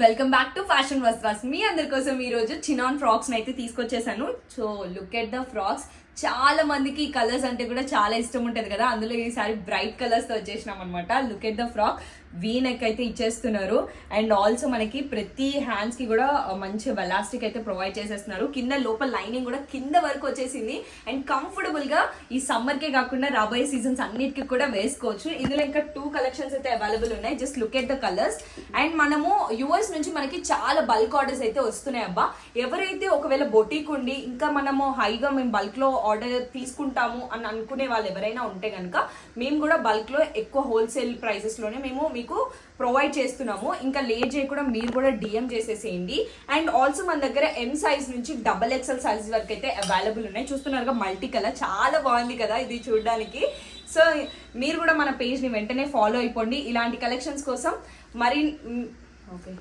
Welcome back to fashion Vastras. మీ అందరి కోసం ఈ రోజు చినాన్ ఫ్రాక్స్ అయితే తీసుకొచ్చేసాను. So look at the frocks. చాలా మందికి ఈ కలర్స్ అంటే కూడా చాలా ఇష్టం ఉంటుంది కదా, అందులో ఈసారి బ్రైట్ కలర్స్ తో వచ్చేసినాం అనమాట. Look at the frock. V neck అయితే ఇచ్చేస్తున్నారు అండ్ ఆల్సో మనకి ప్రతి హ్యాండ్స్ కి కూడా మంచి ఎలాస్టిక్ అయితే ప్రొవైడ్ చేసేస్తున్నారు. కింద లోపల లైనింగ్ కూడా కింద వరకు వచ్చేసింది అండ్ కంఫర్టబుల్ గా ఈ సమ్మర్ కే కాకుండా రాబోయే సీజన్స్ అన్నిటికీ కూడా వేసుకోవచ్చు. ఇందులో ఇంకా 2 కలెక్షన్స్ అయితే అవైలబుల్ ఉన్నాయి. Just look at the colours. And మనము యూఎస్ నుంచి మనకి చాలా బల్క్ ఆర్డర్స్ అయితే వస్తున్నాయి అబ్బా. ఎవరైతే ఒకవేళ బొటీక్ ఉండి ఇంకా మనము హైగా మేము బల్క్ లో ఆర్డర్ తీసుకుంటాము అని అనుకునే వాళ్ళు ఎవరైనా ఉంటే కనుక మేము కూడా బల్క్ లో ఎక్కువ హోల్సేల్ ప్రైసెస్ లోనే మేము మీకు ప్రొవైడ్ చేస్తున్నాము. ఇంకా లేట్ చేయకుండా మీరు కూడా డిఎం చేసేసేయండి. అండ్ ఆల్సో మన దగ్గర ఎం సైజ్ నుంచి XXL సైజ్ వరకు అయితే అవైలబుల్ ఉన్నాయి. చూస్తున్నారుగా మల్టీ కలర్, చాలా బాగుంది కదా ఇది చూడడానికి. సో మీరు కూడా మన పేజ్ ని వెంటనే ఫాలో అయిపోండి ఇలాంటి కలెక్షన్స్ కోసం. మరి ఓకే.